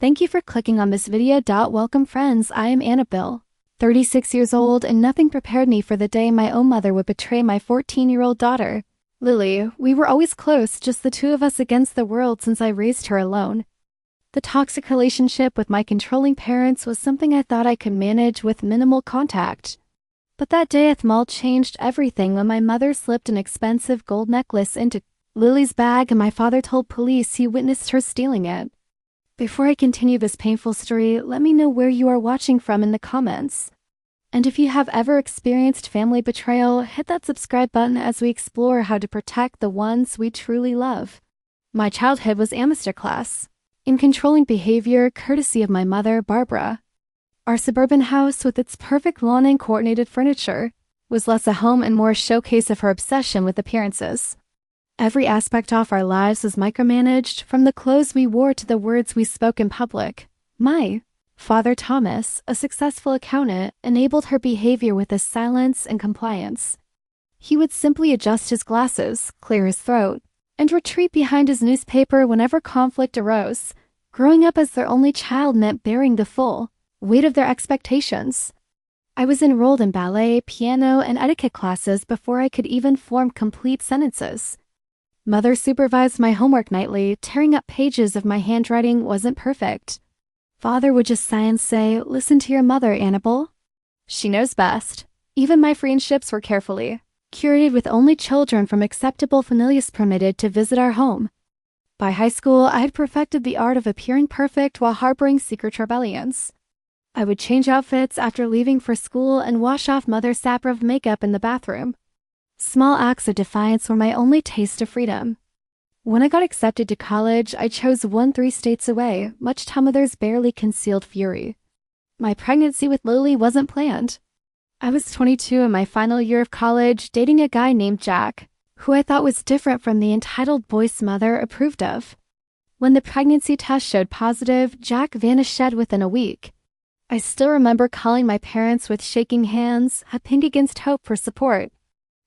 Thank you for clicking on this video. Welcome friends, I am Annabelle, 36 years old, and nothing prepared me for the day my own mother would betray my 14-year-old daughter, Lily. We were always close, just the two of us against the world since I raised her alone. The toxic relationship with my controlling parents was something I thought I could manage with minimal contact. But that day at the mall changed everything when my mother slipped an expensive gold necklace into Lily's bag and my father told police he witnessed her stealing it. Before I continue this painful story, let me know where you are watching from in the comments. And if you have ever experienced family betrayal, hit that subscribe button as we explore how to protect the ones we truly love. My childhood was amateur class, in controlling behavior courtesy of my mother, Barbara. Our suburban house, with its perfect lawn and coordinated furniture, was less a home and more a showcase of her obsession with appearances. Every aspect of our lives was micromanaged, from the clothes we wore to the words we spoke in public. My father, Thomas, a successful accountant, enabled her behavior with his silence and compliance. He would simply adjust his glasses, clear his throat, and retreat behind his newspaper whenever conflict arose. Growing up as their only child meant bearing the full weight of their expectations. I was enrolled in ballet, piano, and etiquette classes before I could even form complete sentences. Mother supervised my homework nightly, tearing up pages if my handwriting wasn't perfect. Father would just sigh and say, "Listen to your mother, Annabelle. She knows best." Even my friendships were carefully curated, with only children from acceptable familias permitted to visit our home. By high school, I had perfected the art of appearing perfect while harboring secret rebellions. I would change outfits after leaving for school and wash off Mother's sapper of makeup in the bathroom. Small acts of defiance were my only taste of freedom. When I got accepted to college, I chose 3 states away, much to Mother's barely concealed fury. My pregnancy with Lily wasn't planned. I was 22 in my final year of college, dating a guy named Jack, who I thought was different from the entitled boy's mother approved of. When the pregnancy test showed positive, Jack vanished within a week. I still remember calling my parents with shaking hands, hoping against hope for support.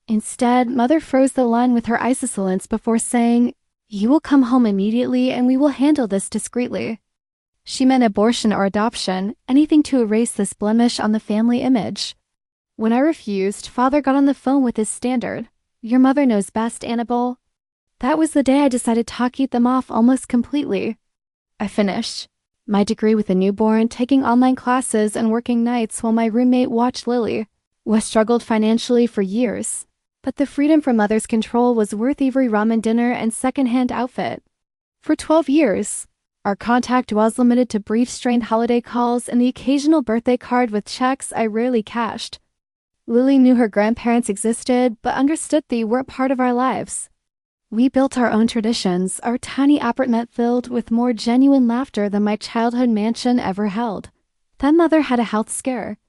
Instead, Mother froze the line with her isolence before saying, "You will come home immediately and we will handle this discreetly." She meant abortion or adoption, anything to erase this blemish on the family image. When I refused, Father got on the phone with his standard, "Your mother knows best, Annabelle." That was the day I decided to keep them off almost completely. I finished my degree with a newborn, taking online classes and working nights while my roommate watched Lily, who had struggled financially for years. But the freedom from Mother's control was worth every ramen dinner and secondhand outfit. For 12 years, our contact was limited to brief strained holiday calls and the occasional birthday card with checks I rarely cashed. Lily knew her grandparents existed, but understood they weren't part of our lives. We built our own traditions, our tiny apartment filled with more genuine laughter than my childhood mansion ever held. Then Mother had a health scare.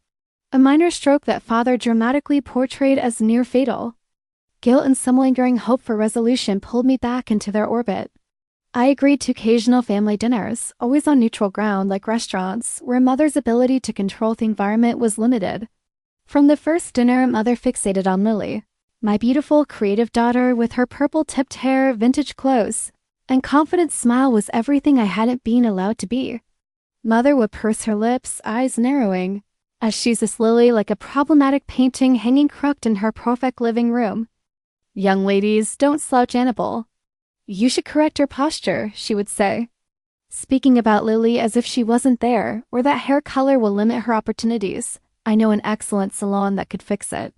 A minor stroke that Father dramatically portrayed as near fatal. Guilt and some lingering hope for resolution pulled me back into their orbit. I agreed to occasional family dinners, always on neutral ground like restaurants, where Mother's ability to control the environment was limited. From the first dinner, Mother fixated on Lily, my beautiful, creative daughter with her purple-tipped hair, vintage clothes, and confident smile was everything I hadn't been allowed to be. Mother would purse her lips, eyes narrowing, as she sees Lily like a problematic painting hanging crooked in her perfect living room. "Young ladies, don't slouch Annabelle. You should correct your posture," she would say, speaking about Lily as if she wasn't there, or that hair color will limit her opportunities. "I know an excellent salon that could fix it."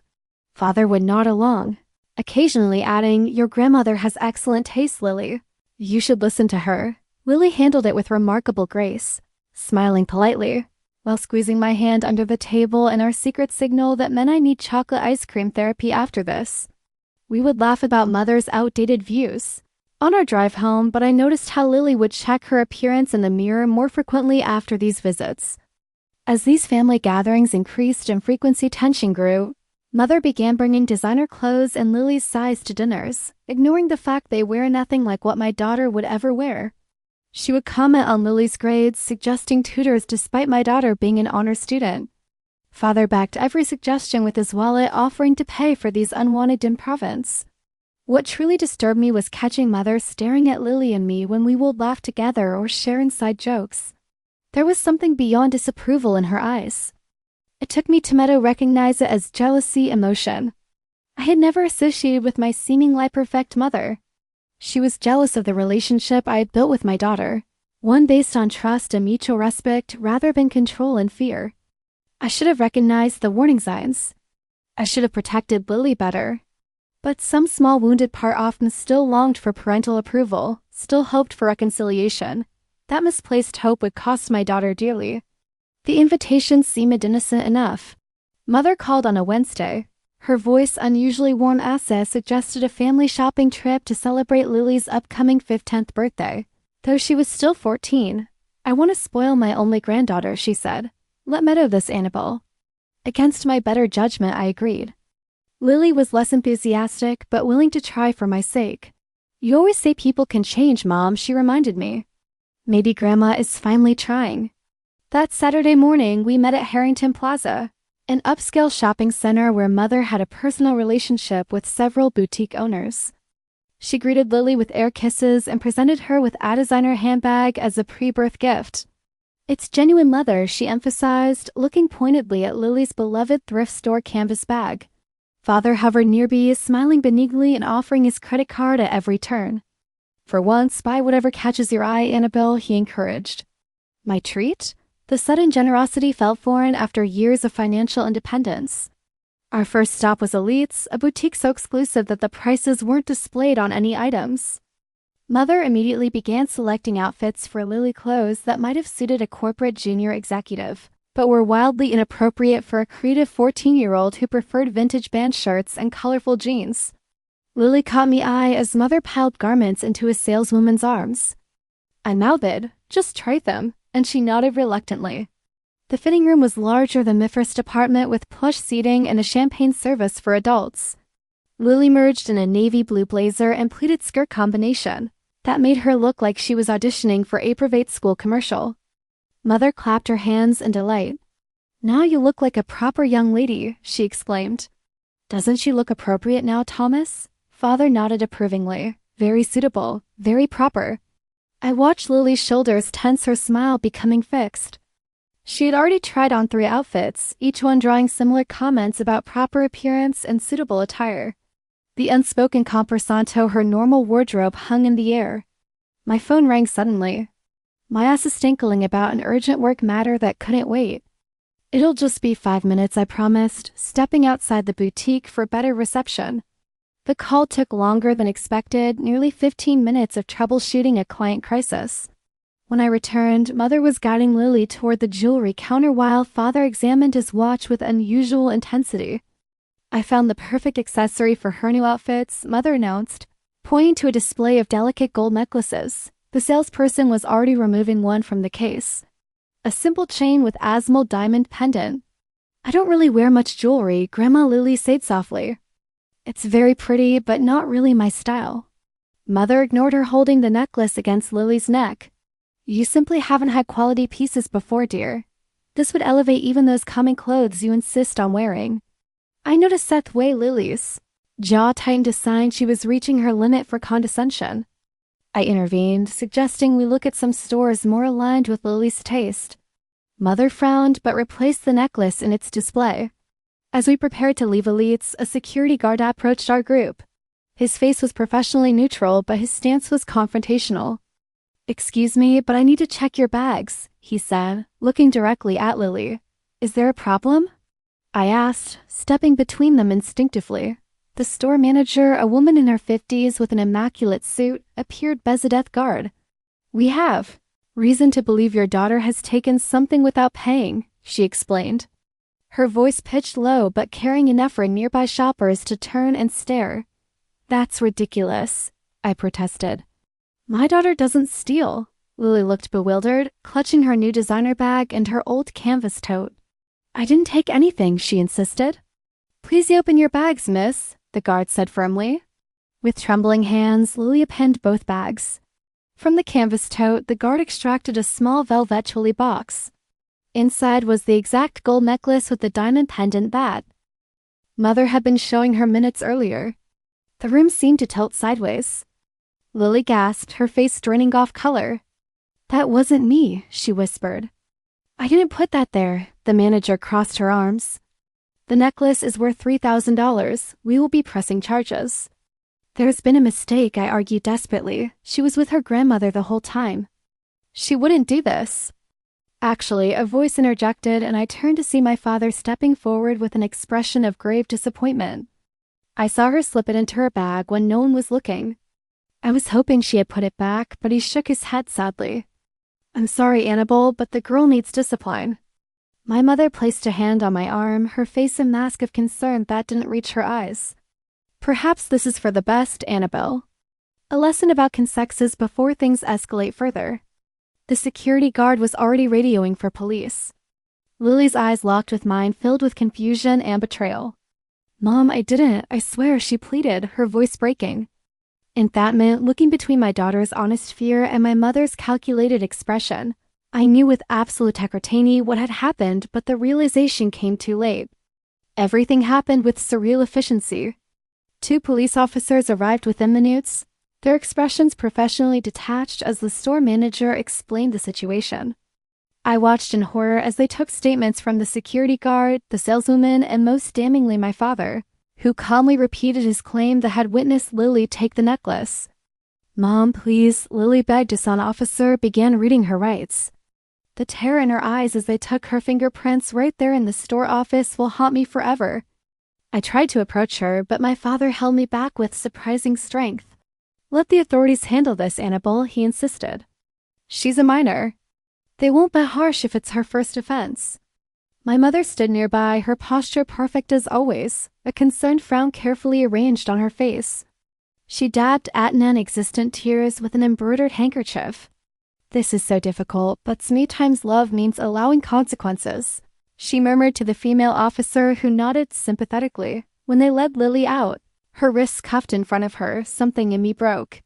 Father would nod along, occasionally adding, "Your grandmother has excellent taste, Lily. You should listen to her." Lily handled it with remarkable grace, smiling politely, while squeezing my hand under the table and our secret signal that meant I need chocolate ice cream therapy after this. We would laugh about Mother's outdated views on our drive home, but I noticed how Lily would check her appearance in the mirror more frequently after these visits. As these family gatherings increased and frequency tension grew, Mother began bringing designer clothes and Lily's size to dinners, ignoring the fact they wear nothing like what my daughter would ever wear. She would comment on Lily's grades, suggesting tutors despite my daughter being an honor student. Father backed every suggestion with his wallet, offering to pay for these unwanted improvements. What truly disturbed me was catching Mother staring at Lily and me when we would laugh together or share inside jokes. There was something beyond disapproval in her eyes. It took me to recognize it as jealousy emotion. I had never associated with my seemingly perfect mother. She was jealous of the relationship I had built with my daughter, one based on trust and mutual respect rather than control and fear. I should have recognized the warning signs. I should have protected Lily better. But some small wounded part often still longed for parental approval, still hoped for reconciliation. That misplaced hope would cost my daughter dearly. The invitation seemed innocent enough. Mother called on a Wednesday. Her voice, unusually warm access, suggested a family shopping trip to celebrate Lily's upcoming 15th birthday. Though she was still 14. I want to spoil my only granddaughter, she said. Let me know this, Annabelle. Against my better judgment, I agreed. Lily was less enthusiastic, but willing to try for my sake. You always say people can change, Mom, she reminded me. Maybe Grandma is finally trying. That Saturday morning, we met at Harrington Plaza, an upscale shopping center where Mother had a personal relationship with several boutique owners. She greeted Lily with air kisses and presented her with a designer handbag as a pre-birth gift. It's genuine leather, she emphasized, looking pointedly at Lily's beloved thrift store canvas bag. Father hovered nearby, smiling benignly and offering his credit card at every turn. For once, buy whatever catches your eye, Annabelle, he encouraged. My treat? The sudden generosity felt foreign after years of financial independence. Our first stop was Elite's, a boutique so exclusive that the prices weren't displayed on any items. Mother immediately began selecting outfits for Lily, clothes that might have suited a corporate junior executive, but were wildly inappropriate for a creative 14-year-old who preferred vintage band shirts and colorful jeans. Lily caught me eye as Mother piled garments into a saleswoman's arms. I mouthed, just try them, and she nodded reluctantly. The fitting room was larger than my first apartment with plush seating and a champagne service for adults. Lily merged in a navy blue blazer and pleated skirt combination that made her look like she was auditioning for a private school commercial. Mother clapped her hands in delight. Now you look like a proper young lady, she exclaimed. Doesn't she look appropriate now, Thomas? Father nodded approvingly. Very suitable, very proper. I watched Lily's shoulders tense, her smile becoming fixed. She had already tried on 3 outfits, each one drawing similar comments about proper appearance and suitable attire. The unspoken compresanto her normal wardrobe hung in the air. My phone rang suddenly. My ass is stinkling about an urgent work matter that couldn't wait. It'll just be 5 minutes, I promised, stepping outside the boutique for better reception. The call took longer than expected, nearly 15 minutes of troubleshooting a client crisis. When I returned, Mother was guiding Lily toward the jewelry counter while Father examined his watch with unusual intensity. I found the perfect accessory for her new outfits, Mother announced, pointing to a display of delicate gold necklaces. The salesperson was already removing one from the case. A simple chain with Asmol diamond pendant. I don't really wear much jewelry, Grandma Lily said softly. It's very pretty, but not really my style. Mother ignored her, holding the necklace against Lily's neck. You simply haven't had quality pieces before, dear. This would elevate even those common clothes you insist on wearing. I noticed Seth weigh Lily's jaw tightened, a sign she was reaching her limit for condescension. I intervened, suggesting we look at some stores more aligned with Lily's taste. Mother frowned but replaced the necklace in its display. As we prepared to leave Elite's, a security guard approached our group. His face was professionally neutral, but his stance was confrontational. Excuse me, but I need to check your bags, he said, looking directly at Lily. Is there a problem? I asked, stepping between them instinctively. The store manager, a woman in her 50s with an immaculate suit, appeared bezedeath guard. We have reason to believe your daughter has taken something without paying, she explained. Her voice pitched low but carrying enough for nearby shoppers to turn and stare. That's ridiculous, I protested. My daughter doesn't steal. Lily looked bewildered, clutching her new designer bag and her old canvas tote. I didn't take anything, she insisted. Please open your bags, miss, the guard said firmly. With trembling hands, Lily appended both bags. From the canvas tote, the guard extracted a small velvet tulle box. Inside was the exact gold necklace with the diamond pendant that Mother had been showing her minutes earlier. The room seemed to tilt sideways. Lily gasped, her face draining off color. That wasn't me, she whispered. I didn't put that there. The manager crossed her arms. The necklace is worth $3,000. We will be pressing charges. There's been a mistake, I argued desperately. She was with her grandmother the whole time. She wouldn't do this. Actually, a voice interjected, and I turned to see my father stepping forward with an expression of grave disappointment. I saw her slip it into her bag when no one was looking. I was hoping she had put it back, but he shook his head sadly. I'm sorry, Annabelle, but the girl needs discipline. My mother placed a hand on my arm, her face a mask of concern that didn't reach her eyes. Perhaps this is for the best, Annabelle. A lesson about consexes before things escalate further. The security guard was already radioing for police. Lily's eyes locked with mine, filled with confusion and betrayal. Mom, I didn't. I swear, she pleaded, her voice breaking. In that minute, looking between my daughter's honest fear and my mother's calculated expression, I knew with absolute certainty what had happened, but the realization came too late. Everything happened with surreal efficiency. 2 police officers arrived within minutes, their expressions professionally detached as the store manager explained the situation. I watched in horror as they took statements from the security guard, the saleswoman, and most damningly my father, who calmly repeated his claim that had witnessed Lily take the necklace. Mom, please, Lily begged as an officer began reading her rights. The terror in her eyes as they took her fingerprints right there in the store office will haunt me forever. I tried to approach her, but my father held me back with surprising strength. Let the authorities handle this, Annabelle, he insisted. She's a minor. They won't be harsh if it's her first offense. My mother stood nearby, her posture perfect as always, a concerned frown carefully arranged on her face. She dabbed at non-existent tears with an embroidered handkerchief. This is so difficult, but sometimes love means allowing consequences, she murmured to the female officer who nodded sympathetically when they led Lily out, her wrists cuffed in front of her. Something in me broke.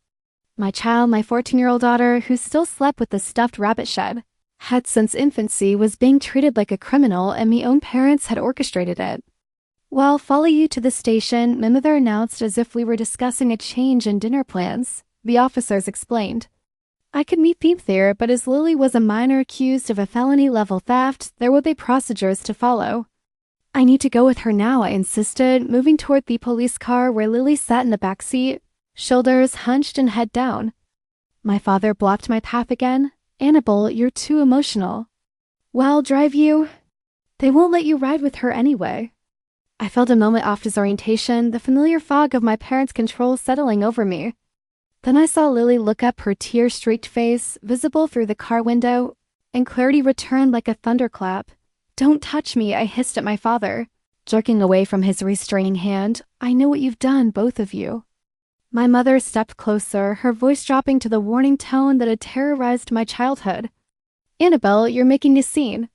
My child, my 14-year-old daughter, who still slept with the stuffed rabbit shed, had since infancy, was being treated like a criminal, and my own parents had orchestrated it. Well, follow you to the station, my mother announced as if we were discussing a change in dinner plans. The officers explained. I could meet them there, but as Lily was a minor accused of a felony-level theft, there would be procedures to follow. I need to go with her now, I insisted, moving toward the police car where Lily sat in the back seat, shoulders hunched and head down. My father blocked my path again. Annabelle, you're too emotional. Well, drive you. They won't let you ride with her anyway. I felt a moment off disorientation, the familiar fog of my parents' control settling over me. Then I saw Lily look up, her tear-streaked face visible through the car window, and clarity returned like a thunderclap. Don't touch me, I hissed at my father, jerking away from his restraining hand. I know what you've done, both of you. My mother stepped closer, her voice dropping to the warning tone that had terrorized my childhood. Annabelle, you're making a scene.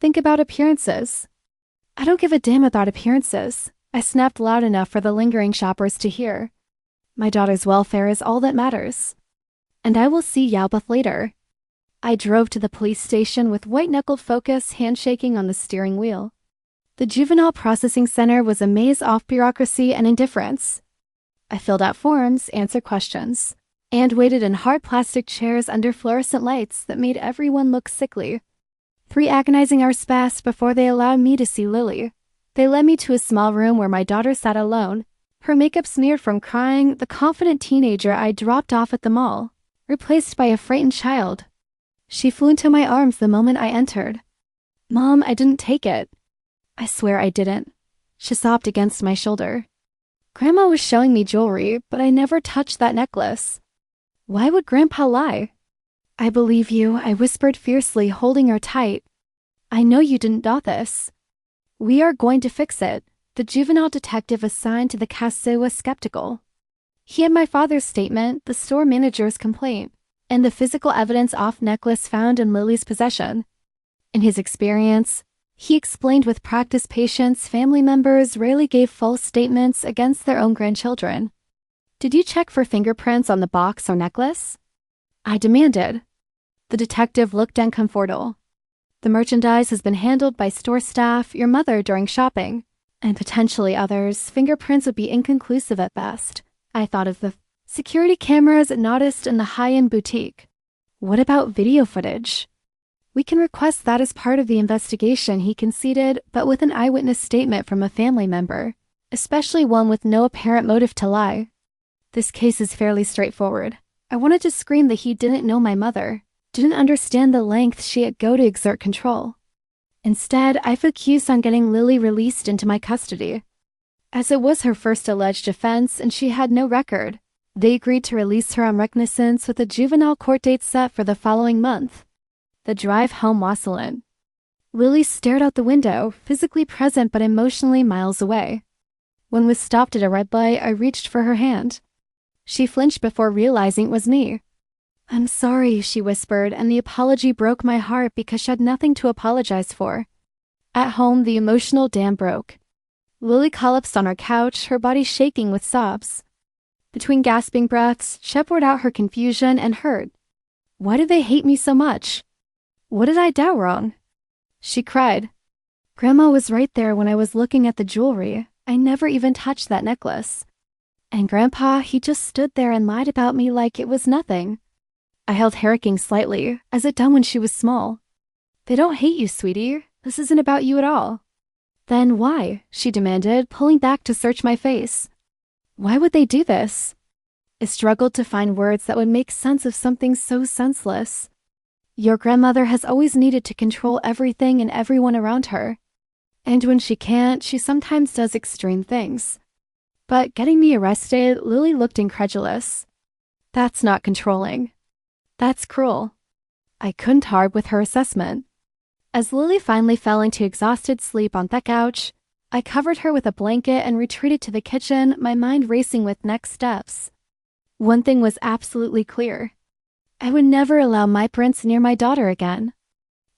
Think about appearances. I don't give a damn about appearances, I snapped loud enough for the lingering shoppers to hear. My daughter's welfare is all that matters. And I will see Yalbeth later. I drove to the police station with white-knuckled focus, handshaking on the steering wheel. The Juvenile Processing Center was a maze of bureaucracy and indifference. I filled out forms, answered questions, and waited in hard plastic chairs under fluorescent lights that made everyone look sickly. 3 agonizing hours passed before they allowed me to see Lily. They led me to a small room where my daughter sat alone, her makeup smeared from crying, the confident teenager I dropped off at the mall, replaced by a frightened child. She flew into my arms the moment I entered. Mom, I didn't take it. I swear I didn't. She sobbed against my shoulder. Grandma was showing me jewelry, but I never touched that necklace. Why would Grandpa lie? I believe you, I whispered fiercely, holding her tight. I know you didn't do this. We are going to fix it. The juvenile detective assigned to the case was skeptical. He had my father's statement, the store manager's complaint, and the physical evidence off necklace found in Lily's possession. In his experience, he explained with practiced patience, family members rarely gave false statements against their own grandchildren. Did you check for fingerprints on the box or necklace? I demanded. The detective looked uncomfortable. The merchandise has been handled by store staff, your mother during shopping, and potentially others. Fingerprints would be inconclusive at best. I thought of the security cameras noticed in the high-end boutique. What about video footage? We can request that as part of the investigation, he conceded, but with an eyewitness statement from a family member, especially one with no apparent motive to lie. This case is fairly straightforward. I wanted to scream that he didn't know my mother, didn't understand the lengths she'd go to exert control. Instead, I focused on getting Lily released into my custody. As it was her first alleged offense and she had no record, they agreed to release her on reconnaissance with a juvenile court date set for the following month. The drive home wasn't. Lily stared out the window, physically present but emotionally miles away. When we stopped at a red light, I reached for her hand. She flinched before realizing it was me. "I'm sorry," she whispered, and the apology broke my heart because she had nothing to apologize for. At home, the emotional dam broke. Lily collapsed on our couch, her body shaking with sobs. Between gasping breaths, she poured out her confusion and hurt. Why do they hate me so much? What did I do wrong? She cried. Grandma was right there when I was looking at the jewelry. I never even touched that necklace. And Grandpa, he just stood there and lied about me like it was nothing. I held Herriking slightly, as it done when she was small. They don't hate you, sweetie. This isn't about you at all. Then why? She demanded, pulling back to search my face. Why would they do this? I struggled to find words that would make sense of something so senseless. Your grandmother has always needed to control everything and everyone around her. And when she can't, she sometimes does extreme things. But getting me arrested, Lily looked incredulous. That's not controlling. That's cruel. I couldn't argue with her assessment. As Lily finally fell into exhausted sleep on the couch, I covered her with a blanket and retreated to the kitchen, my mind racing with next steps. One thing was absolutely clear. I would never allow my prince near my daughter again.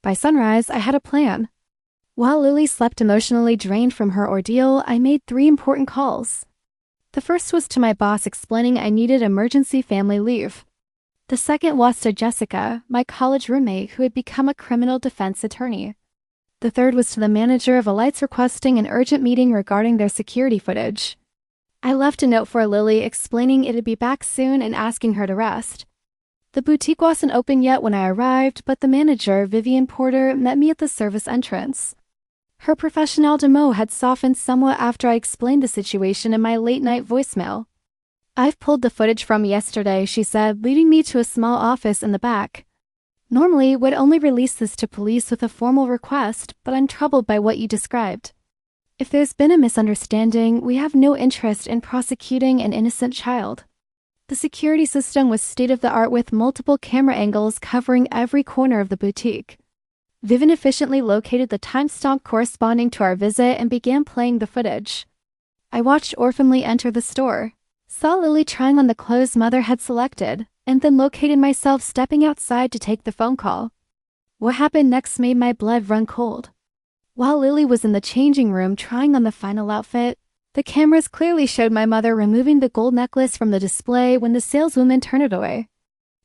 By sunrise, I had a plan. While Lily slept emotionally drained from her ordeal, I made 3 important calls. The first was to my boss explaining I needed emergency family leave. The second was to Jessica, my college roommate who had become a criminal defense attorney. The third was to the manager of Alights requesting an urgent meeting regarding their security footage. I left a note for Lily explaining it'd be back soon and asking her to rest. The boutique wasn't open yet when I arrived, but the manager, Vivian Porter, met me at the service entrance. Her professionalism had softened somewhat after I explained the situation in my late-night voicemail. I've pulled the footage from yesterday, she said, leading me to a small office in the back. Normally, would only release this to police with a formal request, but I'm troubled by what you described. If there's been a misunderstanding, we have no interest in prosecuting an innocent child. The security system was state-of-the-art with multiple camera angles covering every corner of the boutique. Vivian efficiently located the timestamp corresponding to our visit and began playing the footage. I watched Orphanly enter the store, saw Lily trying on the clothes Mother had selected, and then located myself stepping outside to take the phone call. What happened next made my blood run cold. While Lily was in the changing room trying on the final outfit, the cameras clearly showed my mother removing the gold necklace from the display when the saleswoman turned it away.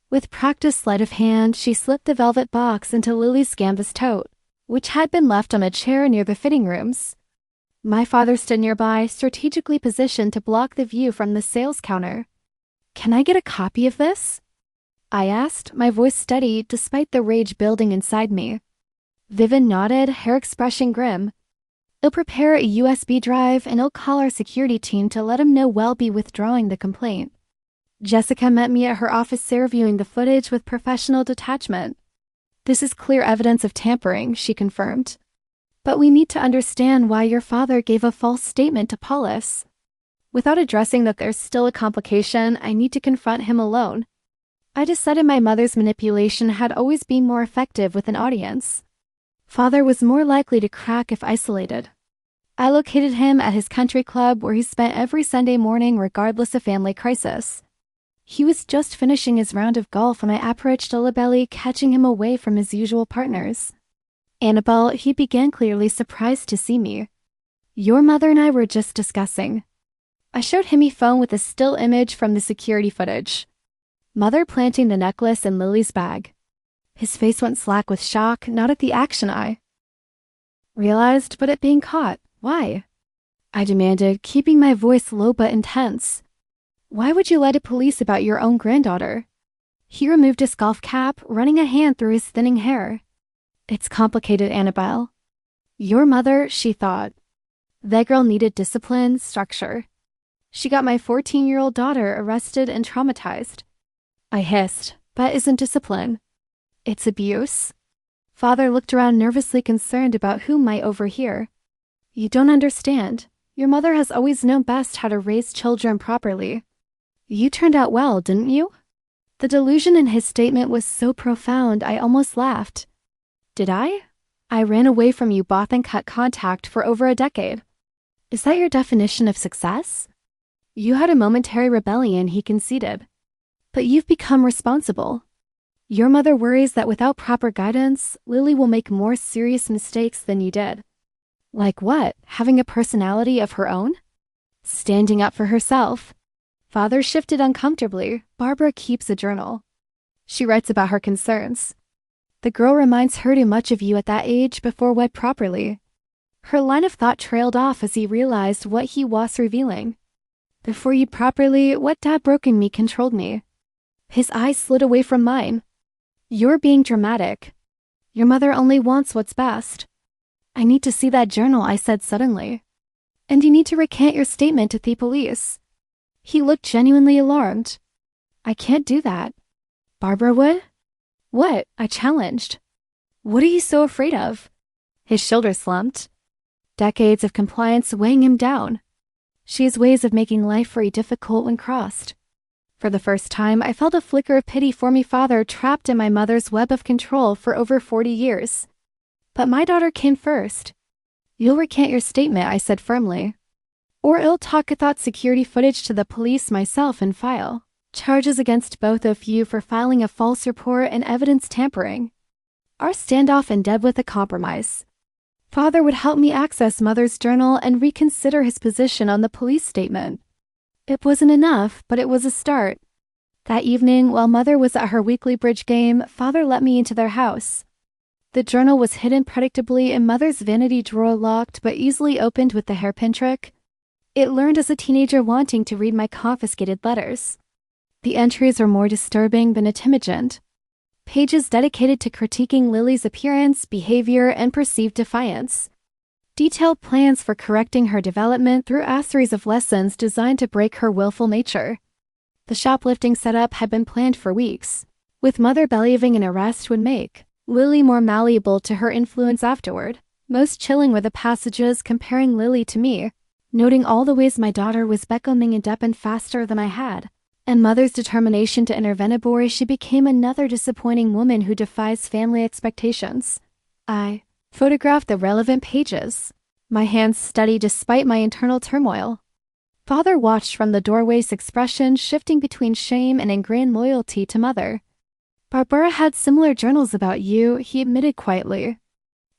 With practiced sleight of hand, she slipped the velvet box into Lily's canvas tote, which had been left on a chair near the fitting rooms. My father stood nearby, strategically positioned to block the view from the sales counter. Can I get a copy of this? I asked, my voice steady despite the rage building inside me. Vivian nodded, her expression grim. I'll prepare a USB drive and I'll call our security team to let him know we'll be withdrawing the complaint. Jessica met me at her office reviewing the footage with professional detachment. This is clear evidence of tampering, she confirmed. But we need to understand why your father gave a false statement to police. Without addressing that there's still a complication, I need to confront him alone. I decided my mother's manipulation had always been more effective with an audience. Father was more likely to crack if isolated. I located him at his country club where he spent every Sunday morning regardless of family crisis. He was just finishing his round of golf when I approached Ullabelly, catching him away from his usual partners. Annabelle, he began clearly surprised to see me. Your mother and I were just discussing. I showed him a phone with a still image from the security footage. Mother planting the necklace in Lily's bag. His face went slack with shock, not at the action I realized, but at being caught. Why? I demanded, keeping my voice low but intense. Why would you lie to police about your own granddaughter? He removed his golf cap, running a hand through his thinning hair. It's complicated, Annabelle. Your mother, she thought. That girl needed discipline, structure. She got my 14-year-old daughter arrested and traumatized. I hissed, that isn't discipline. It's abuse. Father looked around nervously concerned about who might overhear. You don't understand. Your mother has always known best how to raise children properly. You turned out well, didn't you? The delusion in his statement was so profound I almost laughed. Did I? I ran away from you both and cut contact for over a decade. Is that your definition of success? You had a momentary rebellion, he conceded. But you've become responsible. Your mother worries that without proper guidance, Lily will make more serious mistakes than you did. Like what? Having a personality of her own? Standing up for herself. Father shifted uncomfortably. Barbara keeps a journal. She writes about her concerns. The girl reminds her too much of you at that age before wed properly. Her line of thought trailed off as he realized what he was revealing. Before you properly, what dad broke in me controlled me. His eyes slid away from mine. You're being dramatic. Your mother only wants what's best. I need to see that journal, I said suddenly. And you need to recant your statement to the police. He looked genuinely alarmed. I can't do that. Barbara would? What? I challenged. What are you so afraid of? His shoulders slumped. Decades of compliance weighing him down. She has ways of making life very difficult when crossed. For the first time, I felt a flicker of pity for me father trapped in my mother's web of control for over 40 years. But my daughter came first. You'll recant your statement, I said firmly. Or I'll talk about security footage to the police myself and file charges against both of you for filing a false report and evidence tampering. Our standoff ended with a compromise. Father would help me access Mother's journal and reconsider his position on the police statement. It wasn't enough, but it was a start. That evening, while Mother was at her weekly bridge game, Father let me into their house. The journal was hidden predictably in Mother's vanity drawer, locked but easily opened with the hairpin trick. It learned as a teenager wanting to read my confiscated letters. The entries were more disturbing than intimidant. Pages dedicated to critiquing Lily's appearance, behavior, and perceived defiance. Detailed plans for correcting her development through a series of lessons designed to break her willful nature. The shoplifting setup had been planned for weeks, with Mother believing an arrest would make Lily more malleable to her influence afterward. Most chilling were the passages comparing Lily to me, noting all the ways my daughter was becoming independent faster than I had, and Mother's determination to intervene before she became another disappointing woman who defies family expectations. I photographed the relevant pages, my hands steady despite my internal turmoil. Father watched from the doorway's expression shifting between shame and ingrained loyalty to Mother. Barbara had similar journals about you, he admitted quietly.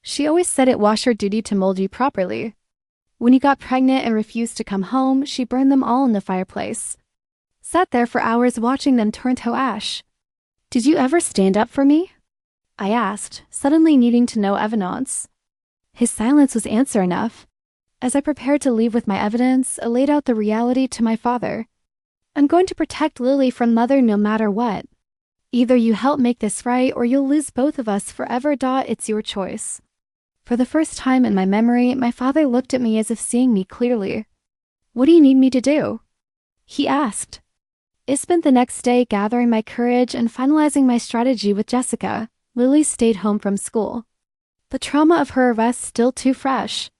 She always said it was her duty to mold you properly. When you got pregnant and refused to come home, she burned them all in the fireplace. Sat there for hours watching them turn to ash. Did you ever stand up for me? I asked, suddenly needing to know evidence. His silence was answer enough. As I prepared to leave with my evidence, I laid out the reality to my father. I'm going to protect Lily from Mother no matter what. Either you help make this right or you'll lose both of us forever. It's your choice. For the first time in my memory, my father looked at me as if seeing me clearly. What do you need me to do? He asked. I spent the next day gathering my courage and finalizing my strategy with Jessica. Lily stayed home from school. The trauma of her arrest still too fresh.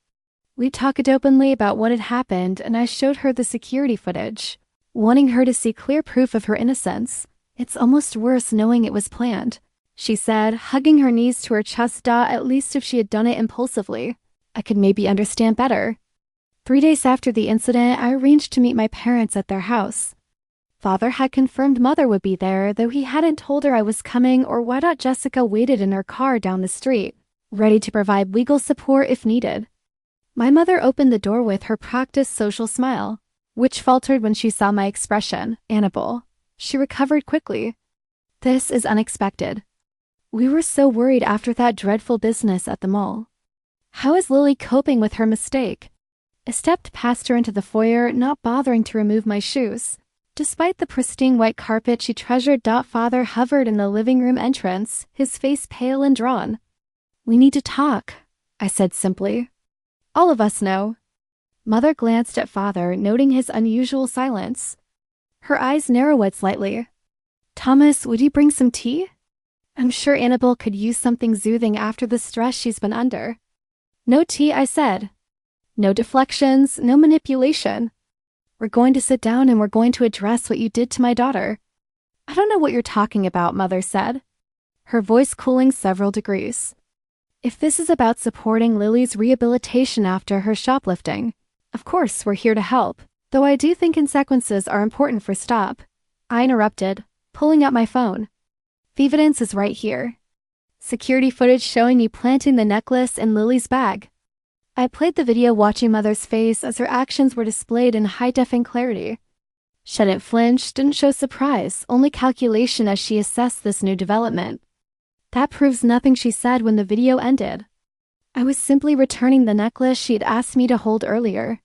We talked openly about what had happened, and I showed her the security footage, wanting her to see clear proof of her innocence. It's almost worse knowing it was planned, she said, hugging her knees to her chest. At least if she had done it impulsively, I could maybe understand better. 3 days after the incident, I arranged to meet my parents at their house. Father had confirmed Mother would be there, though he hadn't told her I was coming or why. Jessica waited in her car down the street, ready to provide legal support if needed. My mother opened the door with her practiced social smile, which faltered when she saw my expression. Annabelle. She recovered quickly. This is unexpected. We were so worried after that dreadful business at the mall. How is Lily coping with her mistake? I stepped past her into the foyer, not bothering to remove my shoes. Despite the pristine white carpet she treasured, Father hovered in the living room entrance, his face pale and drawn. We need to talk, I said simply. All of us know. Mother glanced at father, noting his unusual silence. Her eyes narrowed slightly. Thomas, would you bring some tea? I'm sure Annabelle could use something soothing after the stress she's been under. No tea, I said. No deflections, no manipulation. We're going to sit down and we're going to address what you did to my daughter. I don't know what you're talking about, Mother said, her voice cooling several degrees. If this is about supporting Lily's rehabilitation after her shoplifting, of course we're here to help, though I do think consequences are important for stop. I interrupted, pulling out my phone. The evidence is right here. Security footage showing you planting the necklace in Lily's bag. I played the video watching Mother's face as her actions were displayed in high-def clarity. She didn't flinch, didn't show surprise, only calculation as she assessed this new development. That proves nothing she said when the video ended. I was simply returning the necklace she had asked me to hold earlier.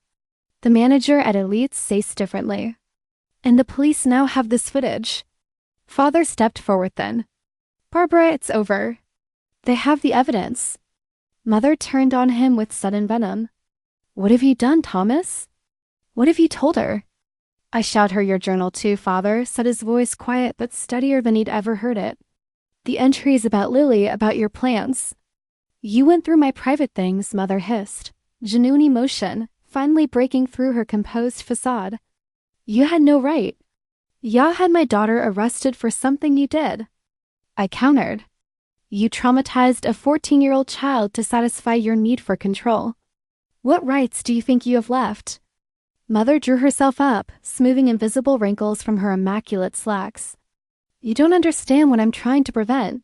The manager at Elite says differently. And the police now have this footage. Father stepped forward then. Barbara, it's over. They have the evidence. Mother turned on him with sudden venom. What have you done, Thomas? What have you told her? I showed her your journal too, Father, said his voice quiet but steadier than he'd ever heard it. The entries about Lily, about your plans. You went through my private things, Mother hissed, genuine emotion, finally breaking through her composed facade. You had no right. Ya had my daughter arrested for something you did. I countered. You traumatized a 14-year-old child to satisfy your need for control. What rights do you think you have left? Mother drew herself up, smoothing invisible wrinkles from her immaculate slacks. You don't understand what I'm trying to prevent.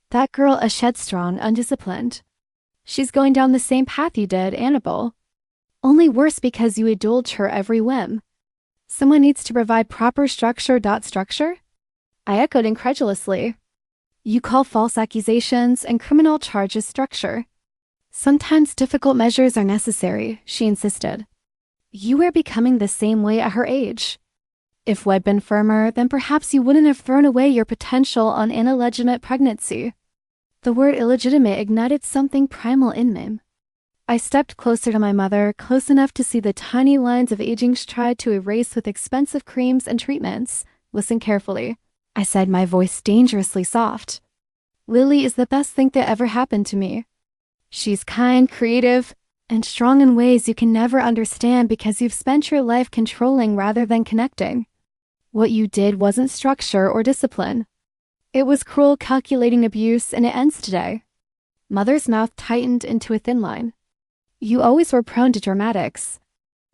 That girl is headstrong, undisciplined. She's going down the same path you did, Annabelle. Only worse because you indulge her every whim. Someone needs to provide proper structure. Structure? I echoed incredulously. You call false accusations and criminal charges structure. Sometimes difficult measures are necessary, she insisted. You were becoming the same way at her age. If we'd been firmer, then perhaps you wouldn't have thrown away your potential on an illegitimate pregnancy. The word illegitimate ignited something primal in me. I stepped closer to my mother, close enough to see the tiny lines of aging she tried to erase with expensive creams and treatments. Listen carefully, I said, my voice dangerously soft. Lily is the best thing that ever happened to me. She's kind, creative, and strong in ways you can never understand because you've spent your life controlling rather than connecting. What you did wasn't structure or discipline. It was cruel, calculating abuse, and it ends today. Mother's mouth tightened into a thin line. You always were prone to dramatics.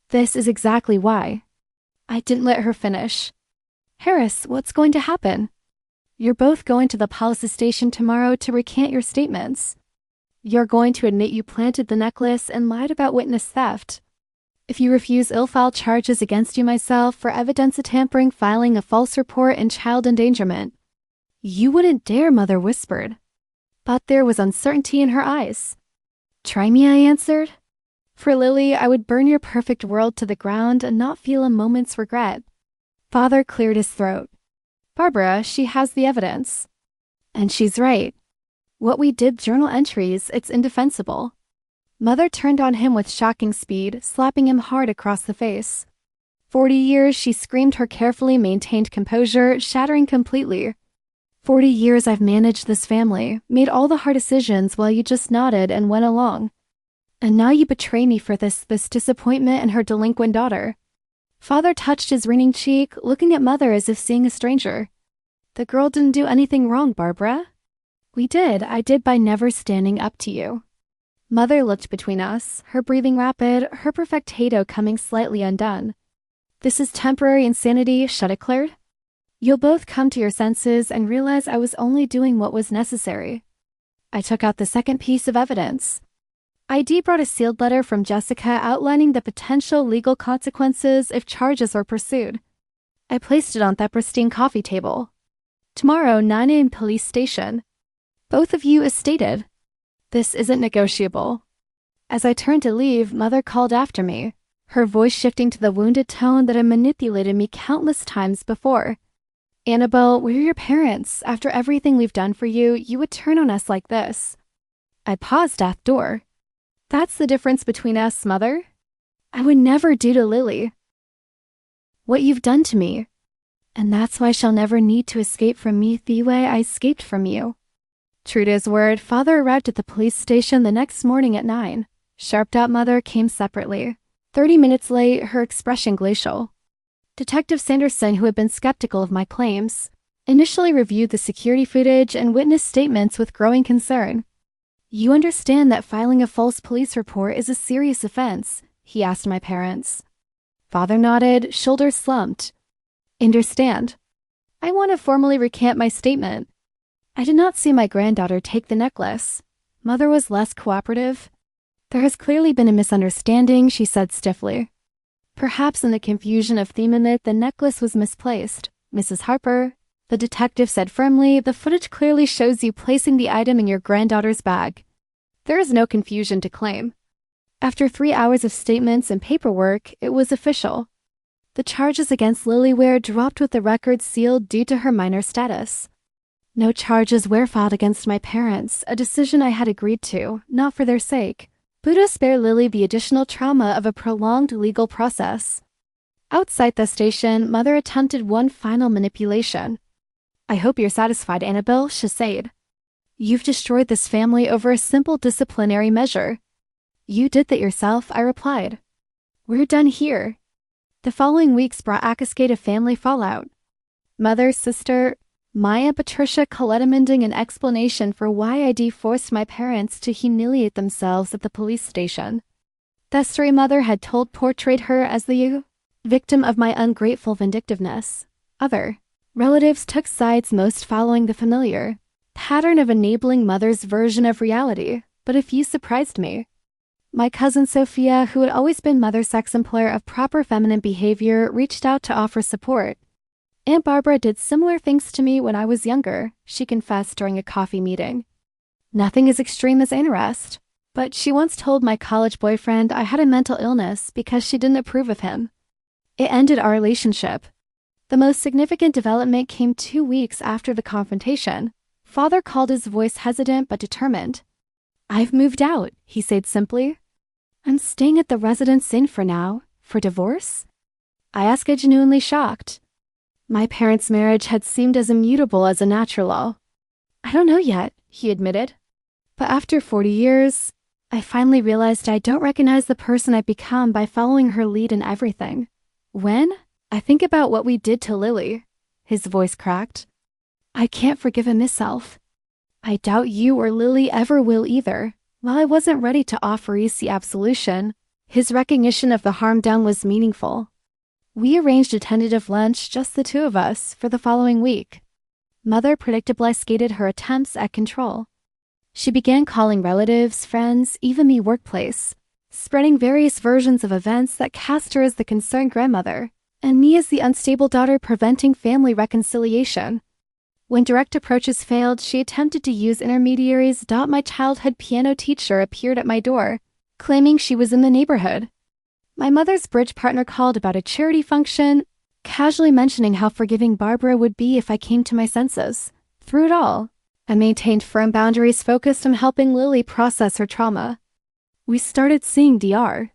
This is exactly why. I didn't let her finish. Harris, what's going to happen? You're both going to the police station tomorrow to recant your statements. You're going to admit you planted the necklace and lied about witness theft. If you refuse, I'll file charges against you myself for evidence of tampering, filing a false report, and child endangerment. You wouldn't dare, Mother whispered. But there was uncertainty in her eyes. Try me, I answered. For Lily, I would burn your perfect world to the ground and not feel a moment's regret. Father cleared his throat. Barbara, she has the evidence. And she's right. What we did, journal entries, it's indefensible. Mother turned on him with shocking speed, slapping him hard across the face. 40 years, she screamed, her carefully maintained composure shattering completely. 40 years I've managed this family, made all the hard decisions while you just nodded and went along. And now you betray me for this disappointment in her delinquent daughter. Father touched his wrinkling cheek, looking at Mother as if seeing a stranger. The girl didn't do anything wrong, Barbara. We did. I did by never standing up to you. Mother looked between us, her breathing rapid, her perfectato coming slightly undone. This is temporary insanity, she declared. You'll both come to your senses and realize I was only doing what was necessary. I took out the second piece of evidence. ID brought a sealed letter from Jessica outlining the potential legal consequences if charges were pursued. I placed it on that pristine coffee table. Tomorrow, 9 a.m. police station. Both of you as stated. This isn't negotiable. As I turned to leave, Mother called after me, her voice shifting to the wounded tone that had manipulated me countless times before. Annabelle, we're your parents. After everything we've done for you, you would turn on us like this. I paused at the door. That's the difference between us, Mother. I would never do to Lily what you've done to me. And that's why she'll never need to escape from me the way I escaped from you. True to his word, Father arrived at the police station the next morning at 9. Sharped-out Mother came separately. 30 minutes late, her expression glacial. Detective Sanderson, who had been skeptical of my claims, initially reviewed the security footage and witness statements with growing concern. You understand that filing a false police report is a serious offense, he asked my parents. Father nodded, shoulders slumped. Understand. I want to formally recant my statement. I did not see my granddaughter take the necklace. Mother was less cooperative. There has clearly been a misunderstanding, she said stiffly. Perhaps in the confusion of theme in it, the necklace was misplaced. Mrs. Harper, the detective said firmly, the footage clearly shows you placing the item in your granddaughter's bag. There is no confusion to claim. After 3 hours of statements and paperwork, it was official. The charges against Lily Ware dropped with the record sealed due to her minor status. No charges were filed against my parents, a decision I had agreed to, not for their sake, but to spare Lily the additional trauma of a prolonged legal process. Outside the station, Mother attempted one final manipulation. I hope you're satisfied, Annabelle, she said. You've destroyed this family over a simple disciplinary measure. You did that yourself, I replied. We're done here. The following weeks brought a cascade of family fallout. Mother, sister, my Aunt Patricia demanding an explanation for why I forced my parents to humiliate themselves at the police station. That story Mother had told portrayed her as the victim of my ungrateful vindictiveness. Other relatives took sides, most following the familiar pattern of enabling Mother's version of reality, but a few surprised me. My cousin Sophia, who had always been Mother's exemplar of proper feminine behavior, reached out to offer support. Aunt Barbara did similar things to me when I was younger, she confessed during a coffee meeting. Nothing as extreme as interest, but she once told my college boyfriend I had a mental illness because she didn't approve of him. It ended our relationship. The most significant development came 2 weeks after the confrontation. Father called, his voice hesitant but determined. I've moved out, he said simply. I'm staying at the residence inn for now. For divorce? I asked, genuinely shocked. My parents' marriage had seemed as immutable as a natural law. I don't know yet, he admitted. But after 40 years, I finally realized I don't recognize the person I've become by following her lead in everything. When I think about what we did to Lily, his voice cracked, I can't forgive myself. I doubt you or Lily ever will either. While I wasn't ready to offer easy absolution, his recognition of the harm done was meaningful. We arranged a tentative lunch, just the two of us, for the following week. Mother predictably skated her attempts at control. She began calling relatives, friends, even the workplace, spreading various versions of events that cast her as the concerned grandmother, and me as the unstable daughter preventing family reconciliation. When direct approaches failed, she attempted to use intermediaries. My childhood piano teacher appeared at my door, claiming she was in the neighborhood. My mother's bridge partner called about a charity function, casually mentioning how forgiving Barbara would be if I came to my senses. Through it all, I maintained firm boundaries focused on helping Lily process her trauma. We started seeing Dr.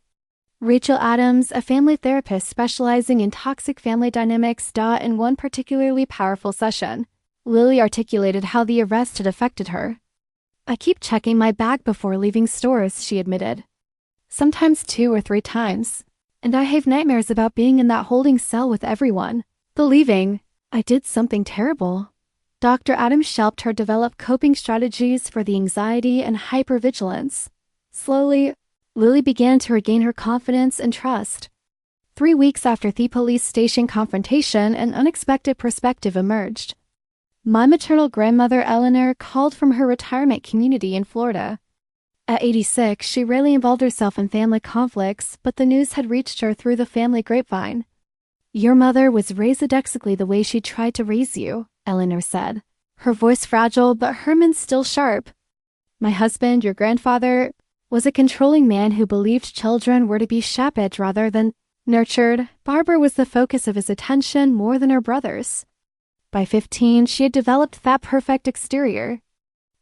Rachel Adams, a family therapist specializing in toxic family dynamics. In one particularly powerful session, Lily articulated how the arrest had affected her. I keep checking my bag before leaving stores, she admitted. Sometimes 2 or 3 times. And I have nightmares about being in that holding cell with everyone, believing I did something terrible. Dr. Adams helped her develop coping strategies for the anxiety and hypervigilance. Slowly, Lily began to regain her confidence and trust. 3 weeks after the police station confrontation, an unexpected perspective emerged. My maternal grandmother, Eleanor, called from her retirement community in Florida. At 86, she rarely involved herself in family conflicts, but the news had reached her through the family grapevine. Your mother was raised exactly the way she tried to raise you, Eleanor said, her voice fragile but Herman's still sharp. My husband, your grandfather, was a controlling man who believed children were to be shepherded rather than nurtured. Barbara was the focus of his attention more than her brothers. By 15, she had developed that perfect exterior.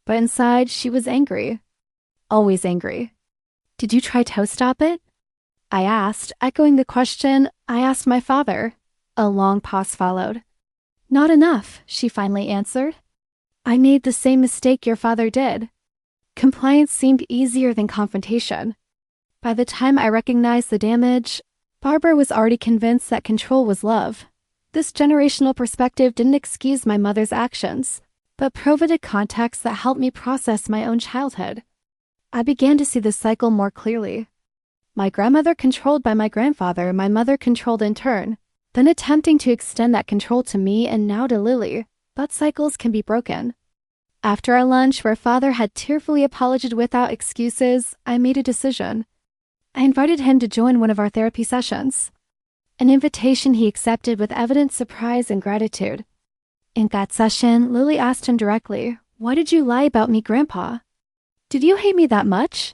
But inside, she was angry. always angry. Did you try to stop it? I asked, echoing the question I asked my father. A long pause followed. Not enough, she finally answered. I made the same mistake your father did. Compliance seemed easier than confrontation. By the time I recognized the damage, Barbara was already convinced that control was love. This generational perspective didn't excuse my mother's actions, but provided context that helped me process my own childhood. I began to see the cycle more clearly. My grandmother controlled by my grandfather, my mother controlled in turn, then attempting to extend that control to me and now to Lily. But cycles can be broken. After our lunch, where father had tearfully apologized without excuses, I made a decision. I invited him to join one of our therapy sessions. An invitation he accepted with evident surprise and gratitude. In that session, Lily asked him directly, "Why did you lie about me, Grandpa? Did you hate me that much?"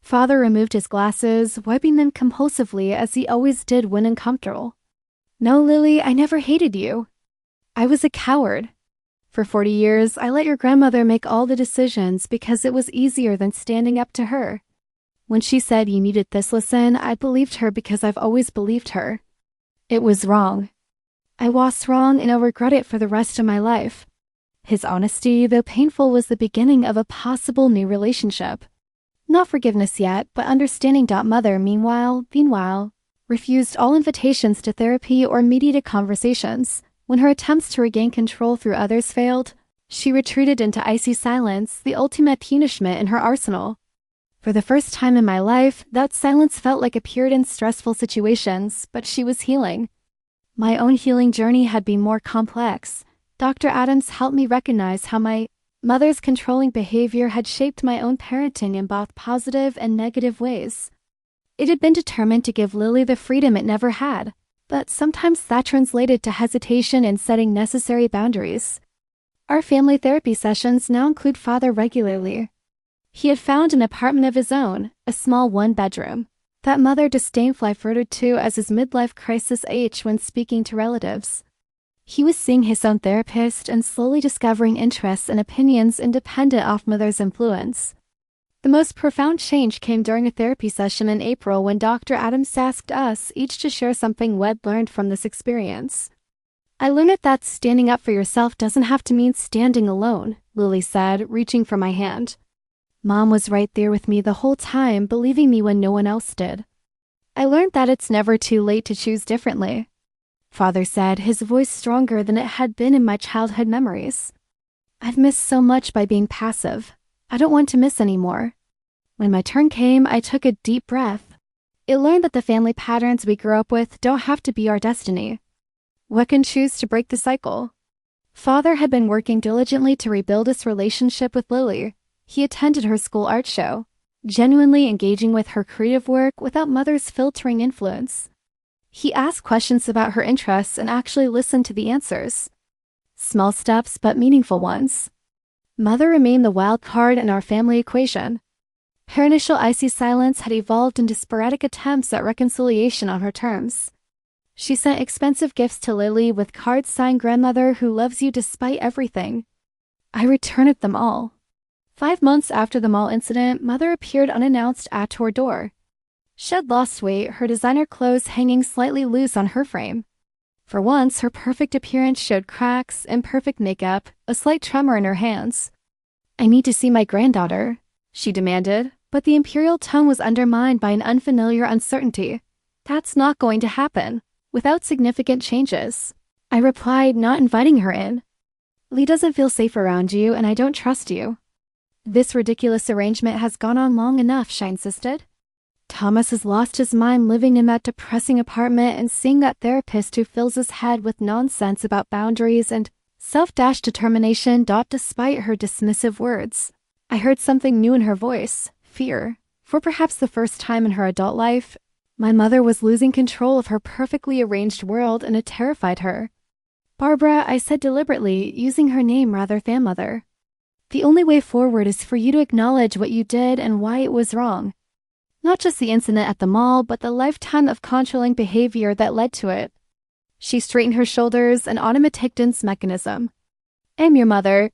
Father removed his glasses, wiping them compulsively as he always did when uncomfortable. "No, Lily, I never hated you. I was a coward. For 40 years, I let your grandmother make all the decisions because it was easier than standing up to her. When she said you needed this lesson, I believed her because I've always believed her. It was wrong. I was wrong and I'll regret it for the rest of my life." His honesty, though painful, was the beginning of a possible new relationship. Not forgiveness yet, but understanding. Mother, meanwhile, refused all invitations to therapy or mediated conversations. When her attempts to regain control through others failed, she retreated into icy silence, the ultimate punishment in her arsenal. For the first time in my life, that silence felt like appeared in stressful situations, but she was healing. My own healing journey had been more complex. Dr. Adams helped me recognize how my mother's controlling behavior had shaped my own parenting in both positive and negative ways. It had been determined to give Lily the freedom it never had, but sometimes that translated to hesitation in setting necessary boundaries. Our family therapy sessions now include father regularly. He had found an apartment of his own, a small one-bedroom, that mother disdainfully referred to as his midlife crisis age when speaking to relatives. He was seeing his own therapist and slowly discovering interests and opinions independent of mother's influence. The most profound change came during a therapy session in April when Dr. Adams asked us each to share something we'd learned from this experience. "I learned that standing up for yourself doesn't have to mean standing alone," Lily said, reaching for my hand. "Mom was right there with me the whole time, believing me when no one else did. I learned that it's never too late to choose differently," Father said, his voice stronger than it had been in my childhood memories. "I've missed so much by being passive. I don't want to miss anymore." When my turn came, I took a deep breath. It learned that the family patterns we grew up with don't have to be our destiny. We can choose to break the cycle. Father had been working diligently to rebuild his relationship with Lily. He attended her school art show, genuinely engaging with her creative work without mother's filtering influence. He asked questions about her interests and actually listened to the answers. Small steps, but meaningful ones. Mother remained the wild card in our family equation. Her initial icy silence had evolved into sporadic attempts at reconciliation on her terms. She sent expensive gifts to Lily with cards signed "Grandmother who loves you despite everything." I returned them all. 5 months after the mall incident, Mother appeared unannounced at her door. She had lost weight, her designer clothes hanging slightly loose on her frame. For once, her perfect appearance showed cracks, imperfect makeup, a slight tremor in her hands. "I need to see my granddaughter," she demanded, but the imperial tone was undermined by an unfamiliar uncertainty. "That's not going to happen, without significant changes," I replied, not inviting her in. "Lee doesn't feel safe around you, and I don't trust you." "This ridiculous arrangement has gone on long enough," she insisted. "Thomas has lost his mind living in that depressing apartment and seeing that therapist who fills his head with nonsense about boundaries and self-determination. Despite her dismissive words, I heard something new in her voice, fear. For perhaps the first time in her adult life, my mother was losing control of her perfectly arranged world, and it terrified her. "Barbara," I said deliberately, using her name rather than mother. "The only way forward is for you to acknowledge what you did and why it was wrong. Not just the incident at the mall, but the lifetime of controlling behavior that led to it." She straightened her shoulders, an automatic defense mechanism. "I'm your mother.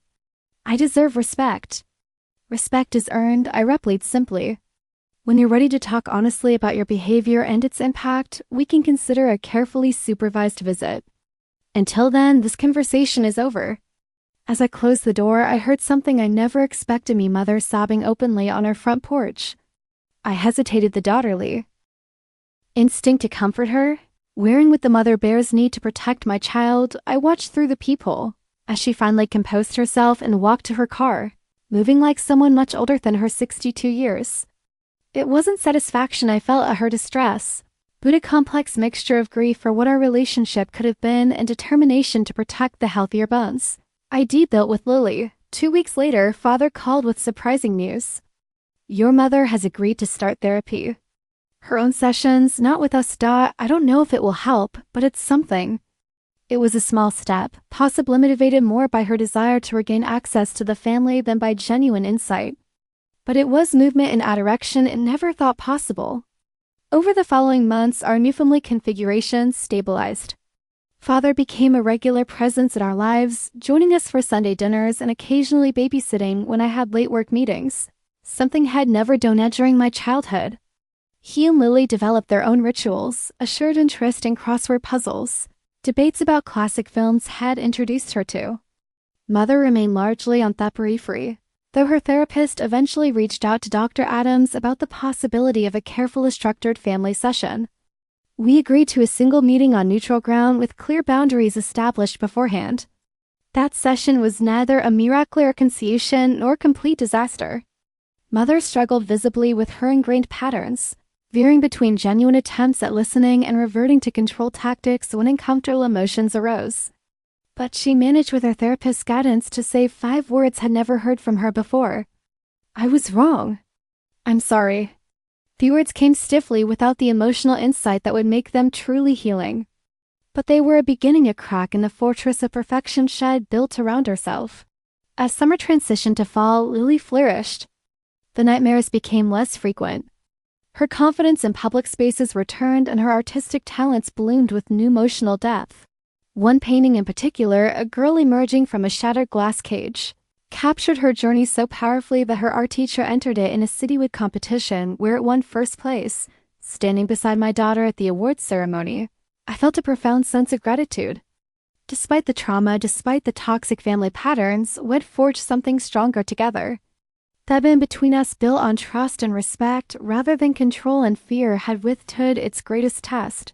I deserve respect." Respect is earned, I replied simply. When you're ready to talk honestly about your behavior and its impact, we can consider a carefully supervised visit. Until then, this conversation is over. As I closed the door, I heard something I never expected, me mother sobbing openly on her front porch. I hesitated, the daughterly instinct to comfort her. Wearing with the mother bear's need to protect my child, I watched through the peephole as she finally composed herself and walked to her car, moving like someone much older than her 62 years. It wasn't satisfaction I felt at her distress, but a complex mixture of grief for what our relationship could have been and determination to protect the healthier bonds I built with Lily. 2 weeks later, Father called with surprising news. Your mother has agreed to start therapy. Her own sessions, not with us. I don't know if it will help, but it's something. It was a small step, possibly motivated more by her desire to regain access to the family than by genuine insight. But it was movement in a direction it never thought possible. Over the following months, our new family configuration stabilized. Father became a regular presence in our lives, joining us for Sunday dinners and occasionally babysitting when I had late work meetings, something I had never done during my childhood. He and Lily developed their own rituals, a shared interest in crossword puzzles. Debates about classic films had introduced her to. Mother remained largely on therapy-free, though her therapist eventually reached out to Dr. Adams about the possibility of a carefully structured family session. We agreed to a single meeting on neutral ground with clear boundaries established beforehand. That session was neither a miracle reconciliation nor complete disaster. Mother struggled visibly with her ingrained patterns, veering between genuine attempts at listening and reverting to control tactics when uncomfortable emotions arose. But she managed with her therapist's guidance to say 5 words had never heard from her before. I was wrong. I'm sorry. The words came stiffly without the emotional insight that would make them truly healing. But they were a beginning, a crack in the fortress of perfection she had built around herself. As summer transitioned to fall, Lily flourished. The nightmares became less frequent. Her confidence in public spaces returned and her artistic talents bloomed with new emotional depth. One painting in particular, a girl emerging from a shattered glass cage, captured her journey so powerfully that her art teacher entered it in a citywide competition where it won first place. Standing beside my daughter at the awards ceremony, I felt a profound sense of gratitude. Despite the trauma, despite the toxic family patterns, we'd forged something stronger together. That bond between us, built on trust and respect rather than control and fear, had withstood its greatest test.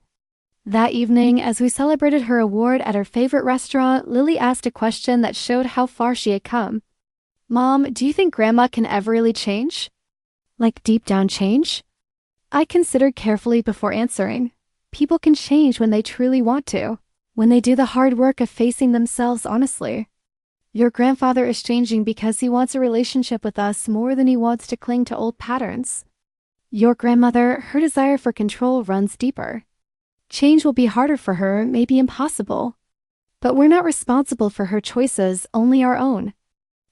That evening, as we celebrated her award at her favorite restaurant, Lily asked a question that showed how far she had come. Mom, do you think Grandma can ever really change? Like deep down change? I considered carefully before answering. People can change when they truly want to, when they do the hard work of facing themselves honestly. Your grandfather is changing because he wants a relationship with us more than he wants to cling to old patterns. Your grandmother, her desire for control runs deeper. Change will be harder for her, maybe impossible. But we're not responsible for her choices, only our own.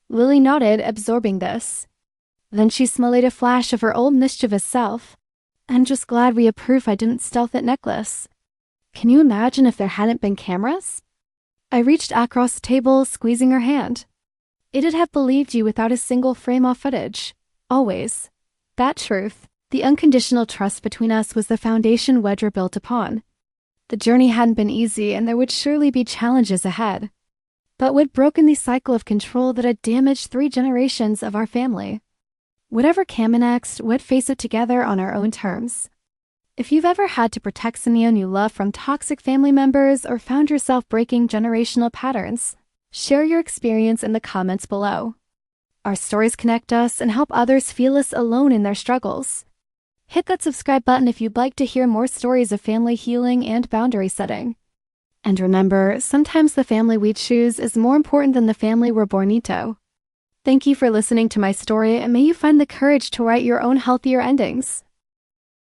Lily nodded, absorbing this. Then she smiled a flash of her old mischievous self. I'm just glad we approved I didn't stealth that necklace. Can you imagine if there hadn't been cameras? I reached across the table, squeezing her hand. It'd have believed you without a single frame of footage. Always. That truth, the unconditional trust between us, was the foundation we'd built upon. The journey hadn't been easy, and there would surely be challenges ahead. But we'd broken the cycle of control that had damaged 3 generations of our family. Whatever came next, we'd face it together on our own terms. If you've ever had to protect someone you love from toxic family members or found yourself breaking generational patterns, share your experience in the comments below. Our stories connect us and help others feel less alone in their struggles. Hit that subscribe button if you'd like to hear more stories of family healing and boundary setting. And remember, sometimes the family we choose is more important than the family we're born into. Thank you for listening to my story, and may you find the courage to write your own healthier endings.